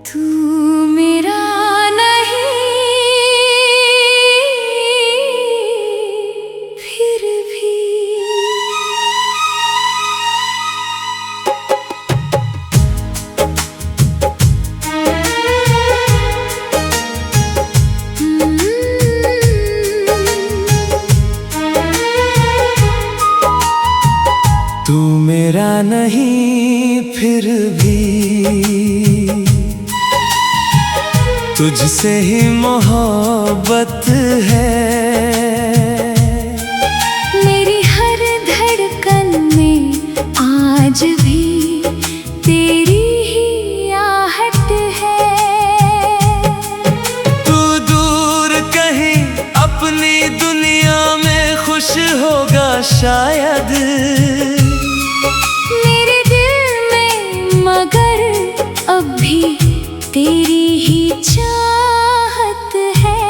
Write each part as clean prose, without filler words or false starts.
तू मेरा नहीं फिर भी तू मेरा नहीं फिर भी तुझसे ही मोहब्बत है। मेरी हर धड़कन में आज भी तेरी ही आहट है। तू दूर कहीं अपनी दुनिया में खुश होगा शायद, मेरे दिल में मगर अब भी तेरी ही चाहत है।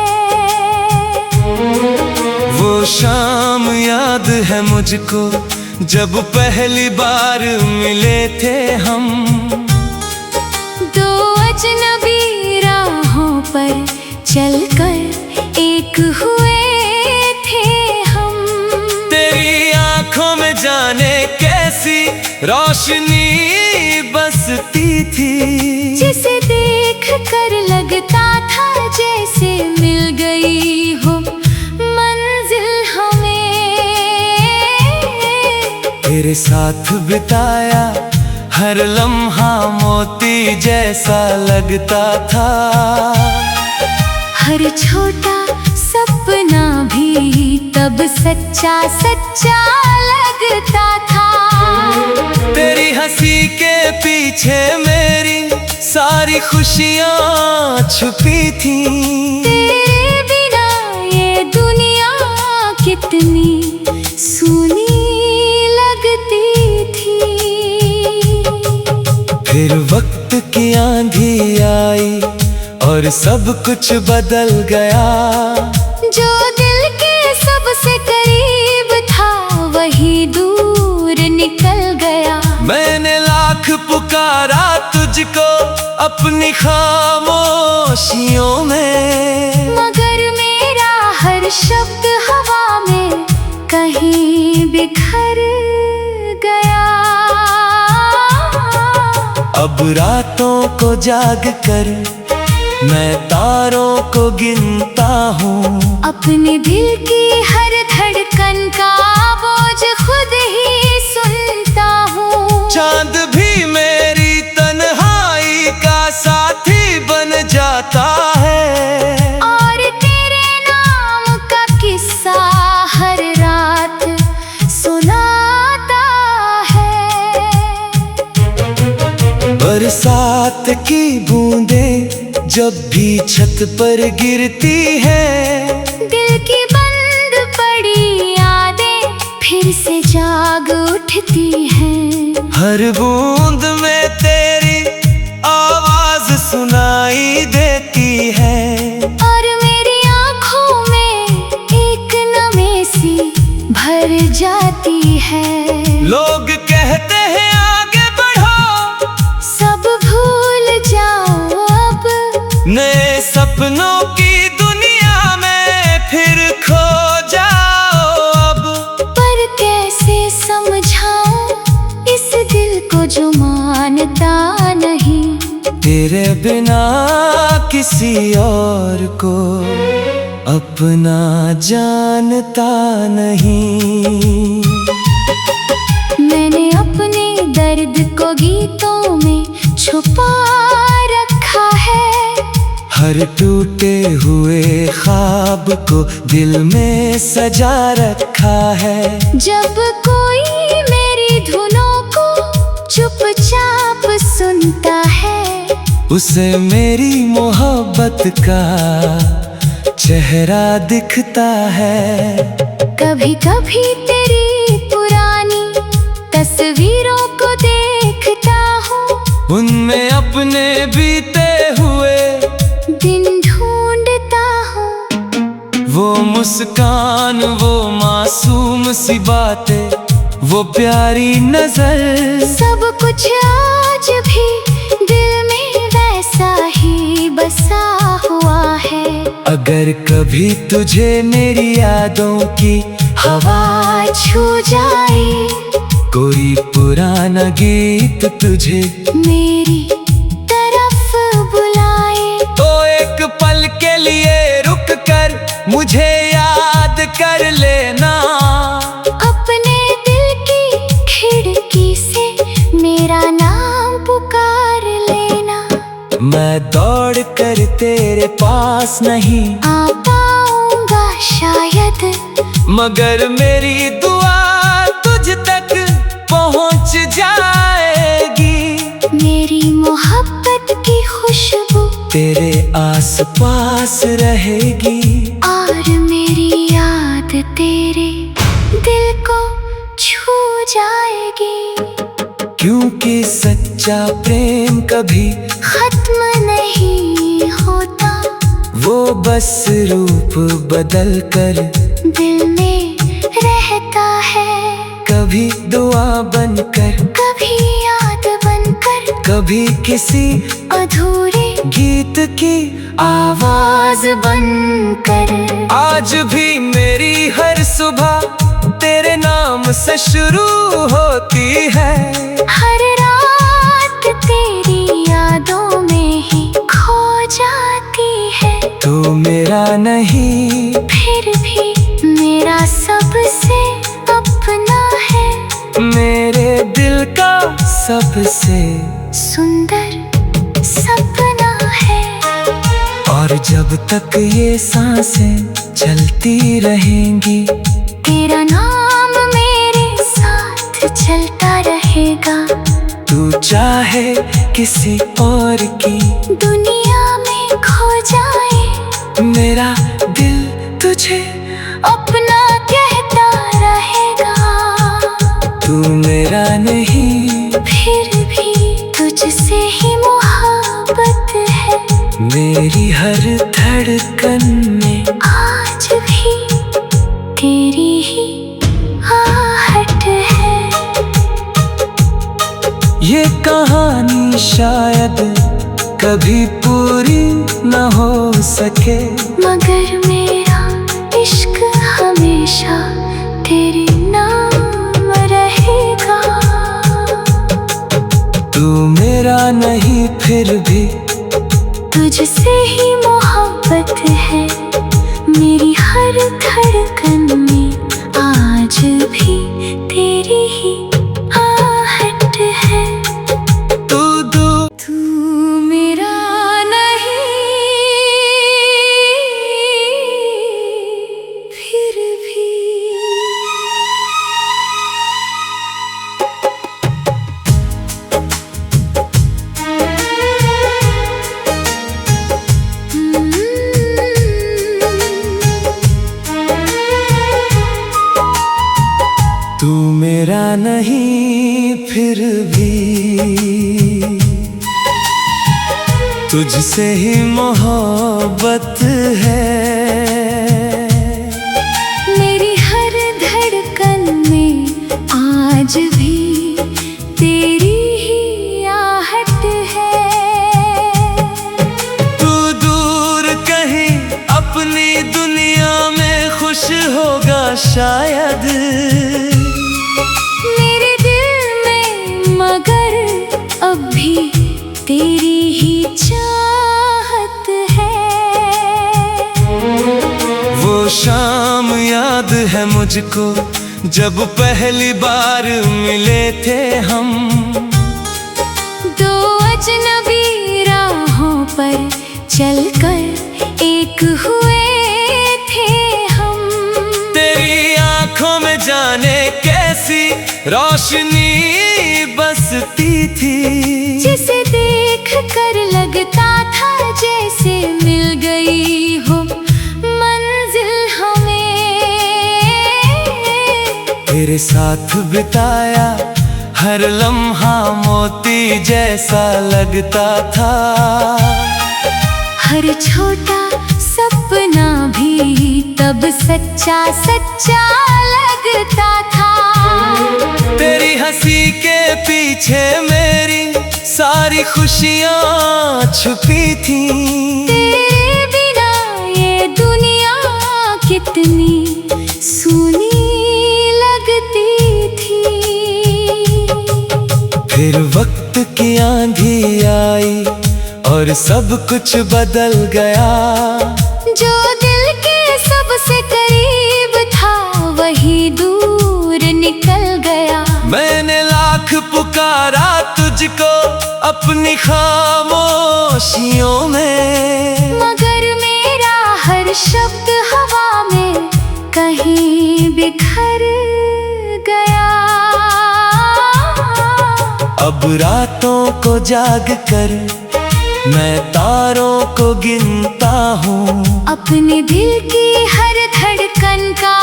वो शाम याद है मुझको जब पहली बार मिले थे हम, दो अजनबी राहों पर चलकर एक हुए थे हम। तेरी आंखों में जाने कैसी रोशनी बसती थी, जिसे देख कर लगता था जैसे मिल गई हो मंजिल हमें। तेरे साथ बिताया हर लम्हा मोती जैसा लगता था, हर छोटा सपना भी तब सच्चा सच्चा लगता था। तेरी हंसी के पीछे मेरी सारी खुशियाँ छुपी थी। तेरे बिना ये दुनिया कितनी सूनी लगती थी। फिर वक्त की आंधी आई और सब कुछ बदल गया। जो दिल के सबसे करीब था वही दूर निकल गया। मैंने लाख पुकारा तुझको अपनी खामोशियों में, मगर मेरा हर शब्द हवा में कहीं बिखर गया। अब रातों को जाग कर मैं तारों को गिनता हूँ, अपने दिल की हर धड़कन का बोझ खुद ही सुनता हूँ। चांद भी मेरी तन्हाई का साथी बन जाता है, और तेरे नाम का किस्सा हर रात सुनाता है। बरसात की बूंदें जब भी छत पर गिरती है, दिल की बंद पड़ी यादें फिर से जाग उठती हैं। हर बूंद में तेरी आवाज सुनाई देती है, और मेरी आँखों में एक नमी सी भर जाती है। लोग कहते हैं आगे बढ़ो, सब भूल जाओ अब, नए सपनों की दुनिया में फिर खो जाओ अब। पर कैसे समझाऊं इस दिल को जो मानता नहीं, तेरे बिना किसी और को अपना जानता नहीं। मैंने अपने दर्द को गीतों में छुपा रखा है। हर टूटे हुए ख्वाब को दिल में सजा रखा है। जब कोई मेरी धुनों को चुपचाप सुनता है, उसे मेरी मोहब्बत का चेहरा दिखता है। कभी कभी तेरी पुरानी तस्वीरों को देखता हूँ, उनमें अपने बीते हुए दिन ढूंढता हूँ। वो मुस्कान, वो मासूम सी बातें, वो प्यारी नजर, सब कुछ आज भी दिल में वैसा अगर कभी तुझे मेरी यादों की हवा छू जाए, कोई पुराना गीत तुझे मेरी तरफ बुलाए, तो एक पल के लिए रुक कर मुझे याद कर लेना। अपने दिल की खिड़की से मेरा नाम पुकार लेना। मैं दौड़ कर तेरे पास नहीं आ पाऊंगा शायद, मगर मेरी दुआ तुझ तक पहुंच जाएगी। मेरी मोहब्बत की खुशबू तेरे आसपास रहेगी, और मेरी याद तेरे दिल को छू जाएगी। क्योंकि सच्चा प्रेम कभी खत्म नहीं होता, वो बस रूप बदल कर दिल में रहता है। कभी दुआ बनकर, कभी याद बनकर, कभी किसी अधूरे गीत की आवाज बनकर। आज भी मेरी हर सुबह तेरे नाम से शुरू होती है। हर रात तेरी यादों में ही खो जाती है। तू मेरा नहीं फिर भी मेरा सबसे अपना है, मेरे दिल का सबसे सुंदर सपना है। और जब तक ये सांसें चलती रहेंगी, तेरा नाम मेरे साथ चलता रहेगा। तू चाहे किसी और की दुनिया में खो जाए, मेरा दिल तुझे अपना कहता रहेगा। तू मेरा नहीं, फिर भी तुझसे ही मोहब्बत है। मेरी हर धड़कन में आज भी तेरी ही आहट है। ये कहानी शायद कभी पूरी न हो सके, मगर मेरा इश्क हमेशा तेरे नाम रहेगा। तू मेरा नहीं, फिर भी तुझसे ही मोहब्बत है। मेरी हर धड़कन में आज भी तेरी ही आहट है। तू मेरा नहीं, फिर भी तू मेरा नहीं, फिर भी तुझसे ही मोहब्बत है। मेरी हर धड़कन में आज भी तेरी ही आहट है। तू दूर कहीं अपनी दुनिया में खुश होगा शायद, मेरे दिल में मगर अब भी तेरी ही चाहत है। वो शाम याद है मुझको जब पहली बार मिले थे हम। दो अजनबी राहों पर चलकर एक हुए थे हम। तेरी आंखों में जाने कैसी रोशनी बसती थी, जिसे देख कर लगता था जैसे मिल गई हो मंजिल हमें। तेरे साथ बिताया हर लम्हा मोती जैसा लगता था। हर छोटा सपना भी तब सच्चा सच्चा लगता था। तेरी हंसी के पीछे मेरी सारी खुशियाँ छुपी थी। तेरे बिना ये फिर वक्त की आंधी आई और सब कुछ बदल गया। जो दिल के सबसे करीब था वही दूर निकल गया। मैंने लाख पुकारा तुझको अपनी खामोशियों में, मगर मेरा हर शब्द हवा में कहीं बिखर गया। अब रातों को जाग कर मैं तारों को गिनता हूँ। अपने दिल की हर धड़कन का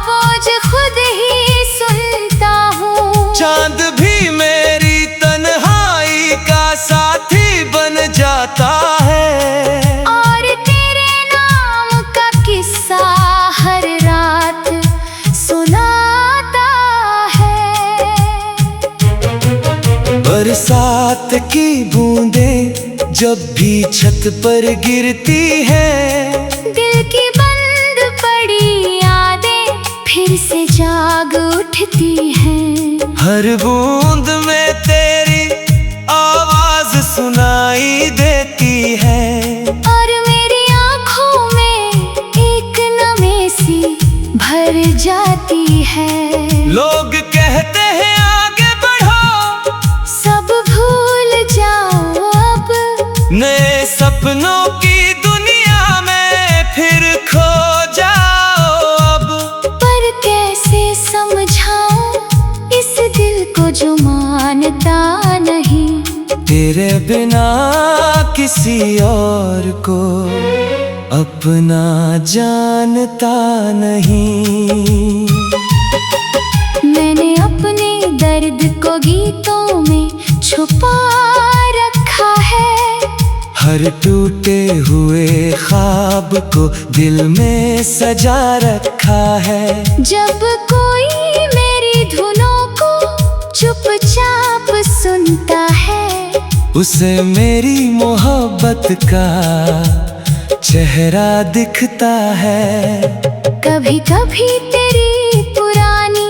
बोझ खुद ही सुनता हूँ। चांद भी मेरी तन्हाई का साथी बन जाता है। और तेरे नाम का किस्सा हर रात सुनाता है। बरसात की बूंदें जब भी छत पर गिरती है, दिल की बंद पड़ी यादें फिर से जाग उठती हैं। हर बूंद में तेरी आवाज सुनाई देती है। और मेरी आँखों में एक नमी सी भर जाती है। लोग कहते हैं आगे बढ़ो, सब भूल जाओ अब, नए सपनों की दुनिया में फिर खो जाओ अब। पर कैसे समझाऊं इस दिल को जो मानता नहीं। तेरे बिना किसी और को अपना जानता नहीं। मैंने अपने दर्द को गीतों में छुपा रखा है। हर टूटे हुए ख्वाब को दिल में सजा रखा है। जब कोई मेरी धुनों को चुपचाप सुनता है, उसे मेरी मोहब्बत का चेहरा दिखता है। कभी कभी तेरी पुरानी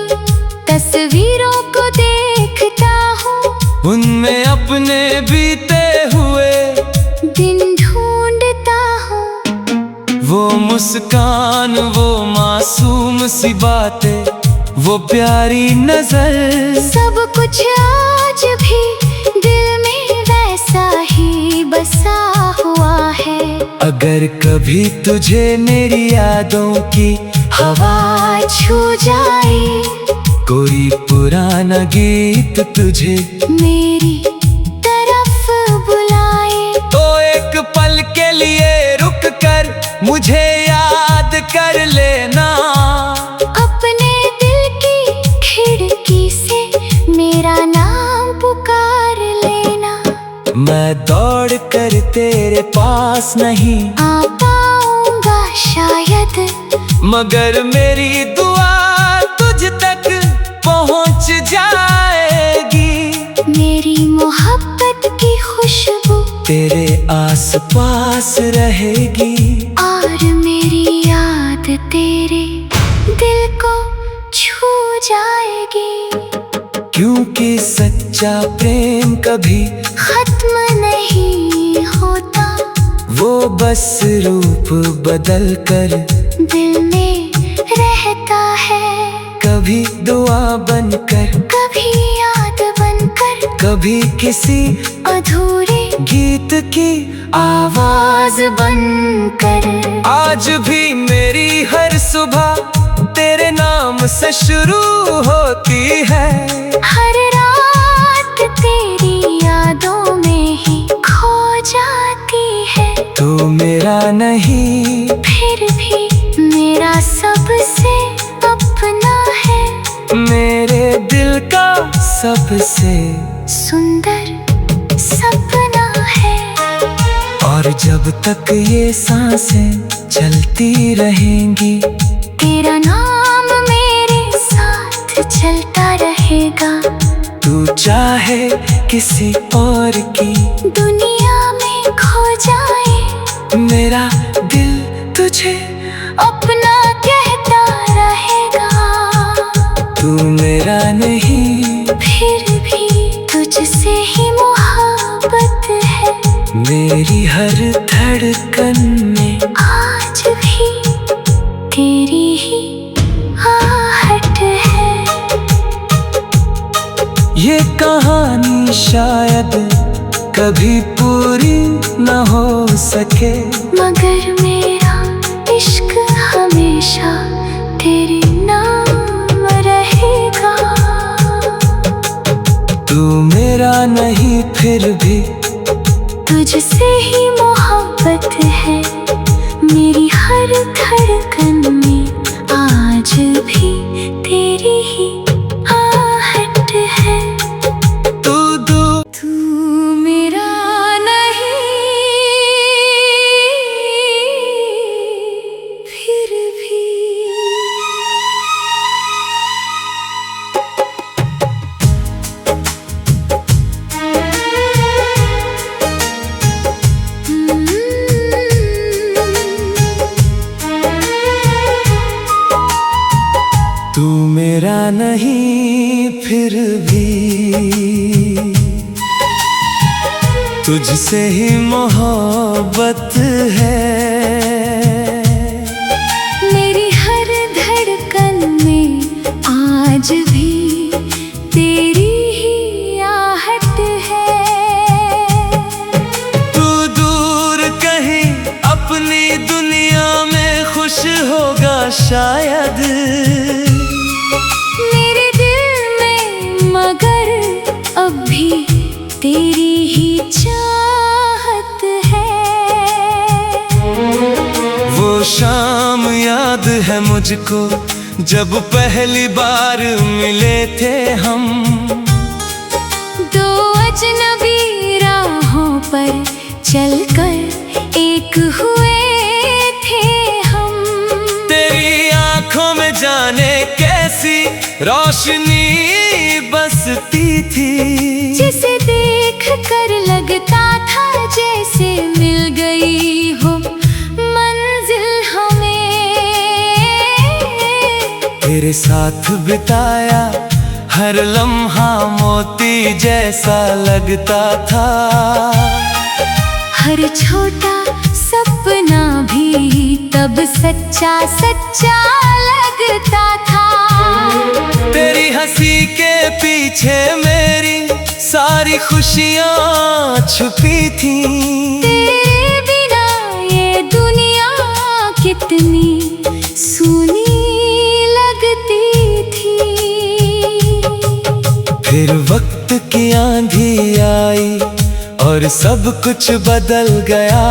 तस्वीरों को देखता हूँ, उनमें अपने बीते हुए दिन ढूंढता हूँ। वो मुस्कान, वो मासूम सी बातें, वो प्यारी नजर, सब कुछ आज भी दिल में वैसा ही बसा हुआ है। अगर कभी तुझे मेरी यादों की हवा छू जाए, कोई पुराना गीत तुझे मेरी तरफ बुलाए, तो एक पल के लिए रुक कर मुझे याद कर लेना। अपने दिल की खिड़की से मेरा नाम पुकार लेना। मैं दौड़ कर तेरे पास नहीं आ पाऊंगा शायद, मगर मेरी दुआ तुझ तक पहुंच जाएगी। मेरी मोहब्बत की खुशबू तेरे आसपास रहेगी। और मेरी याद तेरे दिल को छू जाएगी। क्योंकि सच्चा प्रेम कभी खत्म नहीं होता, वो बस रूप बदल कर दिल में रहता है। कभी दुआ बनकर, कभी याद बनकर, कभी किसी अधूरे गीत की आवाज बनकर। आज भी मेरी हर सुबह तेरे नाम से शुरू होती है। हर रात तेरी यादों में ही खो जाती है। तू मेरा नहीं, फिर भी मेरा सबसे अपना है। मेरे दिल का सबसे सुंदर सपना है। और जब तक ये सांसें चलती रहेंगी, तेरा नाम मेरे साथ चलता रहेगा। तू चाहे किसी और की दुनिया में खो जाए, मेरा दिल तुझे अपना कहता रहेगा। तू मेरा नहीं, फिर भी तुझ तुझसे ही मोहब्बत है। मेरी हर धड़कन में आज भी तेरी ही आहट है। ये कहानी शायद कभी पूरी न हो सके, मगर मेरा इश्क हमेशा तेरे नाम रहेगा। तू मेरा नहीं फिर भी तुझसे ही मोहब्बत है। मेरी हर धड़कन में आज भी तेरी ही आहट है। तू मेरा नहीं फिर भी। तू मेरा नहीं फिर भी तुझसे ही मोहब्बत है। मेरी हर धड़कन में आज भी तेरी ही आहट है। तू दूर कहीं अपनी दुनिया में खुश होगा शायद, मेरे दिल में मगर अब भी तेरी ही चाहत है। वो शाम याद है मुझको जब पहली बार मिले थे हम। दो अजनबी राहों पर चलकर एक हुए थे हम। तेरी आंखों में जाने कैसी रोशनी बसती थी, जिसे देख कर लगता था जैसे मिल गई हो मंजिल हमें। तेरे साथ बिताया हर लम्हा मोती जैसा लगता था। हर छोटा सपना भी तब सच्चा सच्चा लगता था। तेरी हंसी के पीछे मेरी सारी खुशियाँ छुपी थी। तेरे बिना ये दुनिया कितनी सूनी लगती थी। फिर वक्त की आंधी आई और सब कुछ बदल गया।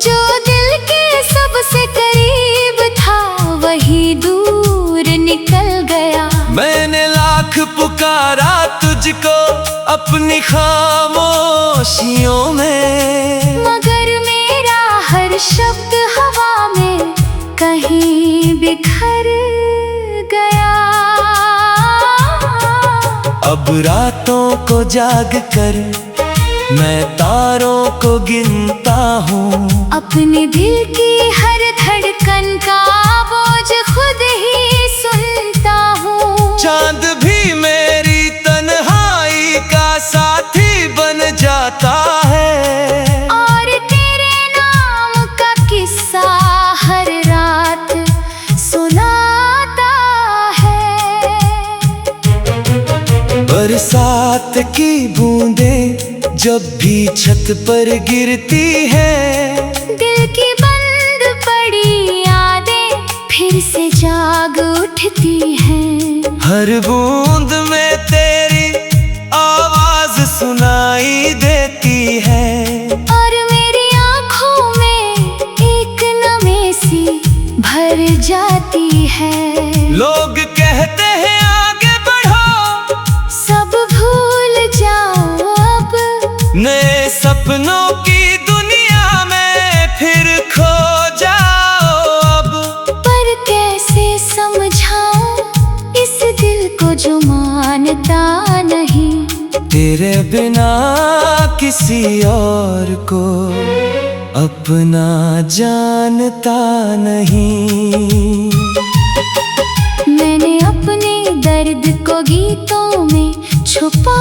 जो दिल के सबसे करीब था वही दूर निकल गया। मैंने लाख पुकारा तुझको अपनी खामोशियों में, मगर मेरा हर शब्द हवा में कहीं बिखर गया। अब रातों को जाग कर मैं तारों को गिनता हूँ। अपने दिल की हर धड़कन का बोझ खुद ही सुनता हूँ। चांद भी मेरी तन्हाई का साथी बन जाता है। और तेरे नाम का किस्सा हर रात सुनाता है। बरसात की बूंदें जब भी छत पर गिरती है, दिल की बंद पड़ी यादें फिर से जाग उठती हैं। हर बूंद में तेरी आवाज सुनाई देती है। और मेरी आँखों में एक नमी सी भर जाती है। लोग कहते हैं आगे बढ़ो, सब भूल जाओ अब, नए सपनों की दुनिया में फिर खो जाओ अब। पर कैसे समझाऊं इस दिल को जो मानता नहीं। तेरे बिना किसी और को अपना जानता नहीं। मैंने अपने दर्द को गीतों में छुपा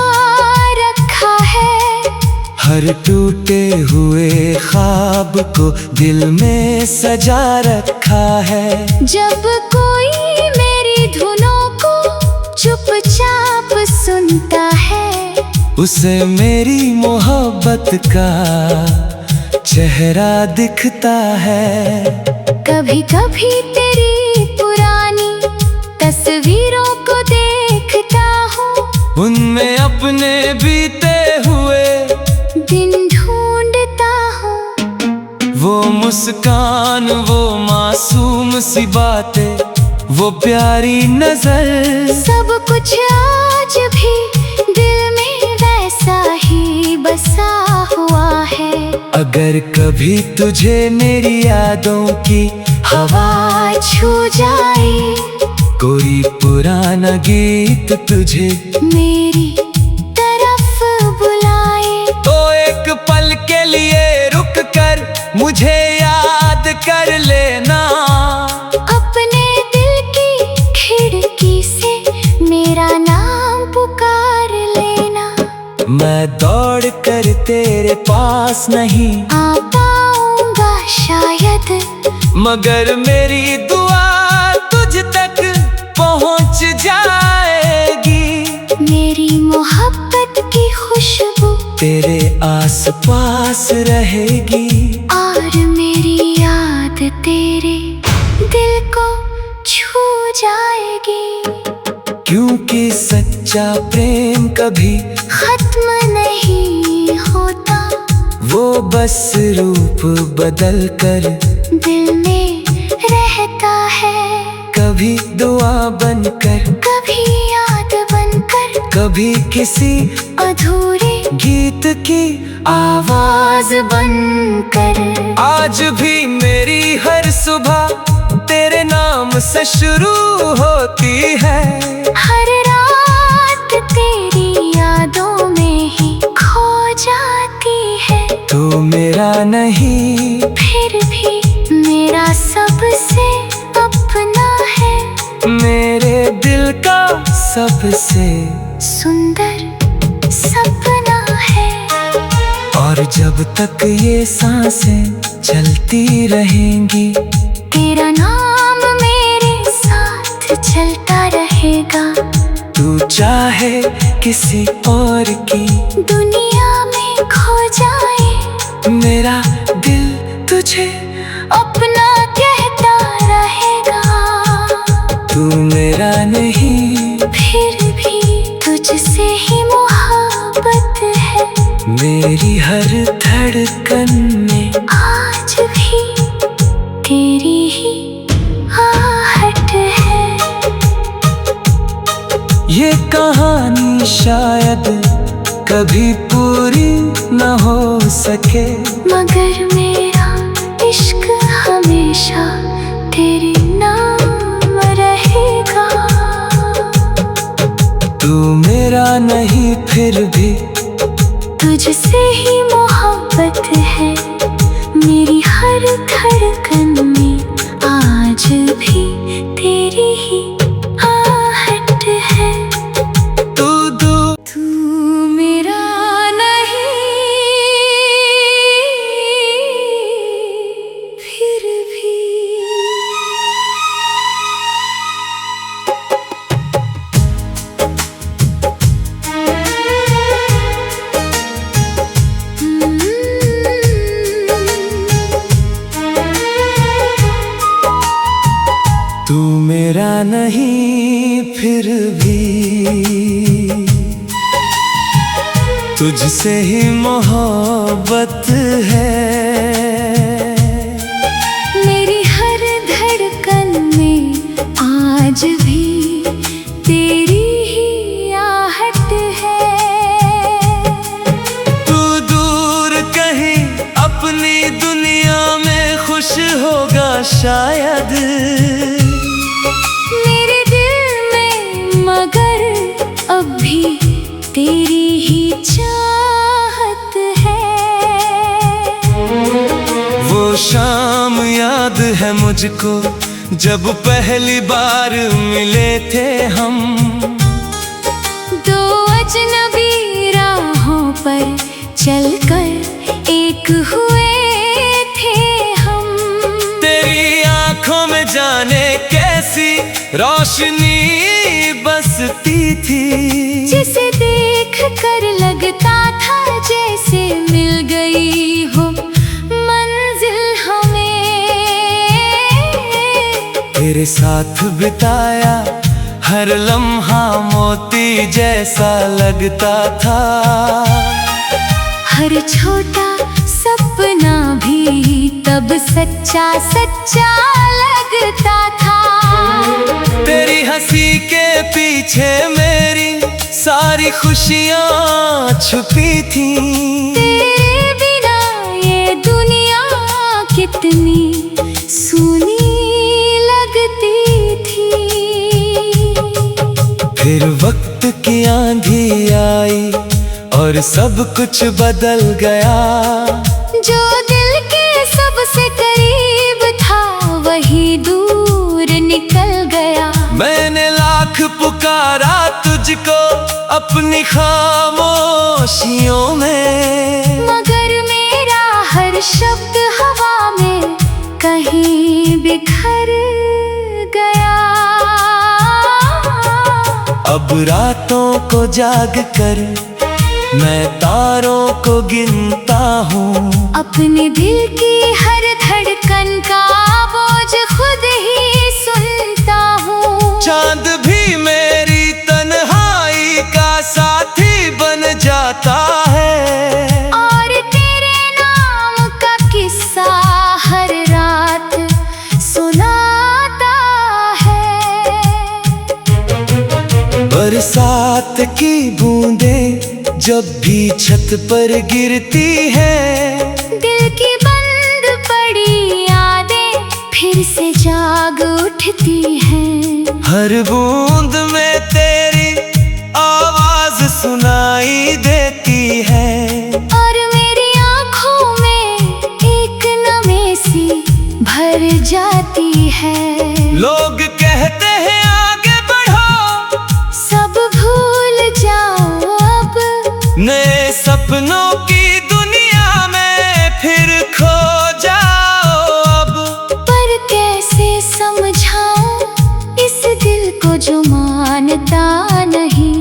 हर टूटे हुए ख्वाब को दिल में सजा रखा है। जब कोई मेरी धुनों को चुपचाप सुनता है, उसे मेरी मोहब्बत का चेहरा दिखता है। कभी कभी तेरी पुरानी तस्वीरों को देखता हूँ, उनमें अपने बीते हुए दिन ढूंढता हूँ। वो मुस्कान, वो मासूम सी बातें, वो प्यारी नजर, सब कुछ आज भी दिल में वैसा ही बसा हुआ है। अगर कभी तुझे मेरी यादों की हवा छू जाए, कोई पुराना गीत तुझे मेरी तरफ बुलाए, तो एक पल के लिए रुक कर मुझे याद कर लेना। अपने दिल की खिड़की से मेरा नाम पुकार लेना। मैं दौड़ कर तेरे पास नहीं आ पाऊंगा शायद, मगर मेरी दुआ तुझ तक पहुंच जाएगी। मेरी मोहब्बत की खुशबू तेरे आसपास रहेगी, और मेरी याद तेरे दिल को छू जाएगी। क्योंकि सच्चा प्रेम कभी खत्म नहीं होता, वो बस रूप बदल कर दिल में रहता है। कभी दुआ बनकर, कभी याद बनकर, कभी किसी अधूरे गीत की आवाज बनकर। आज भी मेरी हर सुबह तेरे नाम से शुरू होती है। हर रात तेरी यादों में ही खो जाती है। तू मेरा नहीं, फिर भी मेरा सबसे अपना है। मेरे दिल का सबसे सुंदर सपना है। और जब तक ये सांसें चलती रहेंगी, तेरा नाम मेरे साथ चलता रहेगा। तू चाहे किसी और की दुनिया में खो जाए, मेरा दिल तुझे अपना कहता रहेगा। तू मेरा नहीं, फिर भी तुझसे ही मोहब्बत है। मेरी हर धड़कन में आज भी तेरी ही आहट है। ये कहानी शायद कभी पूरी न हो सके, मगर मेरा इश्क हमेशा तेरे नाम रहेगा। तू मेरा नहीं, फिर भी तुझसे ही मोहब्बत है। मेरी हर धड़कन में आज भी तेरी ही आहट है। तू मेरा नहीं, फिर भी तू मेरा नहीं, फिर भी तुझसे ही मोहब्बत है। मेरी हर धड़कन में आज भी तेरी ही आहट है। तू दूर कहीं अपनी दुनिया में खुश होगा शायद, मेरे दिल में मगर अब भी तेरी ही चाहत है। वो शाम याद है मुझको जब पहली बार मिले थे हम। दो अजनबी राहों पर चलकर एक हुए थे हम। तेरी आंखों में जाने कैसी रोशनी बसती थी, जिसे देख कर लगता था जैसे मिल गई हो मंजिल हमें। तेरे साथ बिताया हर लम्हा मोती जैसा लगता था, हर छोटा सपना भी तब सच्चा सच्चा लगता था। तेरी हंसी के पीछे मेरी सारी खुशियाँ छुपी थी। तेरे बिना ये दुनिया कितनी सूनी लगती थी। फिर वक्त की आंधी आई और सब कुछ बदल गया। जो दिल के सबसे करीब था वही दूर निकल गया। मैंने लाख पुकारा तुझको अपनी खामोशियों में, मगर मेरा हर शब्द हवा में कहीं बिखर गया। अब रातों को जाग कर मैं तारों को गिनता हूँ, अपने दिल की हर धड़कन का बोझ खुद ही सुनता हूँ। चांद भी मेरी तन्हाई का साथी बन जाता है, और तेरे नाम का किस्सा हर रात सुनाता है। बरसात की बूंदें जब भी छत पर गिरती है, दिल की बंद पड़ी यादें फिर से जाग उठती हैं। हर बूंद में तेरी आवाज सुनाई देती है, और मेरी आँखों में एक नमी सी भर जाती है। लोग कहते हैं आगे बढ़ो, सब भूल जाओ अब, नए सपनों की दुनिया में फिर खो जाओ अब। पर कैसे समझाऊं इस दिल को जो मानता नहीं,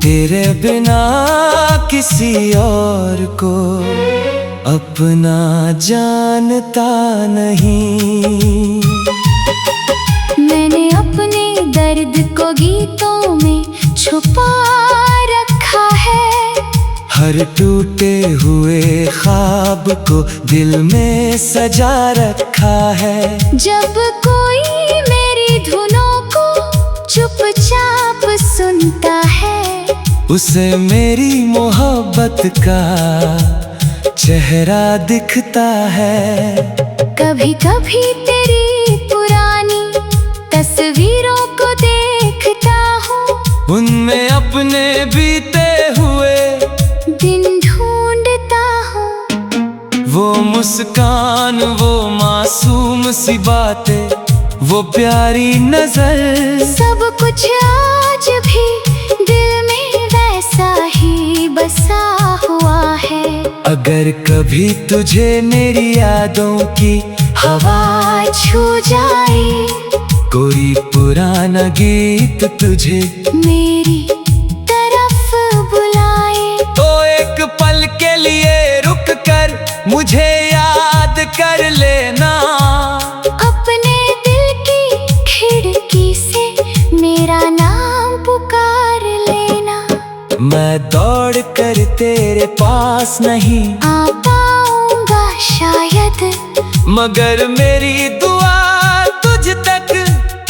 तेरे बिना किसी और को अपना जानता नहीं। मैंने अपने दर्द को गीतों में छुपा रखा है। हर टूटे हुए ख्वाब को दिल में सजा रखा है। जब कोई मेरी धुनों को चुपचाप सुनता है, उसे मेरी मोहब्बत का चेहरा दिखता है। कभी कभी तेरी पुरानी तस्वीरों को देखता हूँ, उनमें अपने बीते हुए दिन ढूंढता हूँ। वो मुस्कान, वो मासूम सी बातें, वो प्यारी नजर, सब कुछ आज भी दिल में वैसा ही बसा हुआ है। अगर कभी तुझे मेरी यादों की हवा छू जाए, कोई पुराना गीत तुझे मेरी तरफ बुलाए, तो एक पल के लिए रुक कर मुझे याद कर लेना। अपने दिल की खिड़की से मेरा नाम पुकार लेना। मैं दौड़ कर तेरे पास नहीं आ पाऊंगा शायद, मगर मेरी दुआ तुझ तक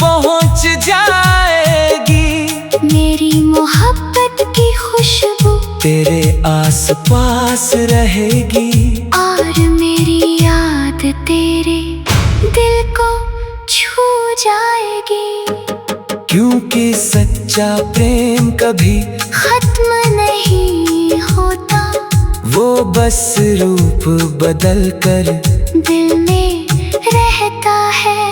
पहुंच जाएगी। मेरी मोहब्बत की खुशबू तेरे आस पास रहेगी, और मेरी याद तेरे दिल को छू जाएगी। क्योंकि सच्चा प्रेम कभी खत्म नहीं होता, वो बस रूप बदल कर दिल में रहता है।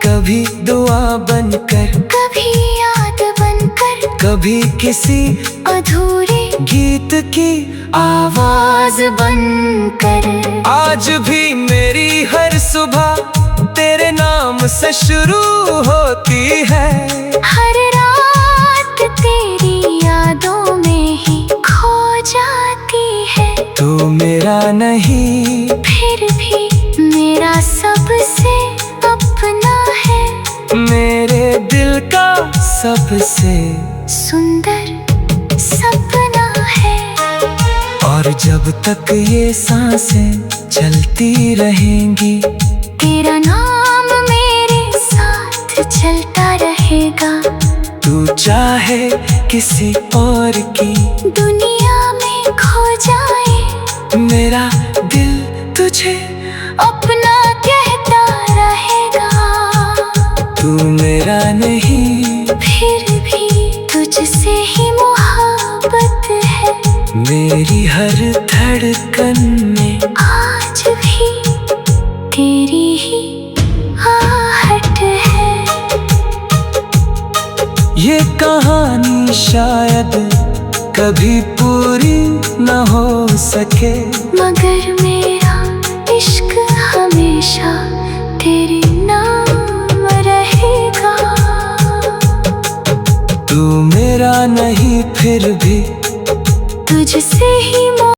कभी दुआ बनकर, कभी याद बनकर, कभी किसी अधूरे गीत की आवाज बनकर। आज भी मेरी हर सुबह तेरे नाम से शुरू होती है। हर रात तेरी यादों में ही खो जाती है। तू मेरा नहीं फिर भी मेरा सबसे अपना है। मेरे दिल का सबसे सुंदर सपना है। और जब तक ये सांसें चलती रहेंगी, तेरा नाम मेरे साथ चलता रहेगा। तू चाहे किसी और की दुनिया में खो जाए, मेरा दिल तुझे अपना कहता रहेगा। तू मेरा नहीं फिर भी तुझसे ही मोहब्बत है। मेरी हर धड़कन में आज भी तेरी ही आहट है। ये कहानी शायद कभी पूरी न हो सके, मगर मेरा इश्क हमेशा तेरे नाम रहेगा। तू मेरा नहीं फिर भी तुझसे ही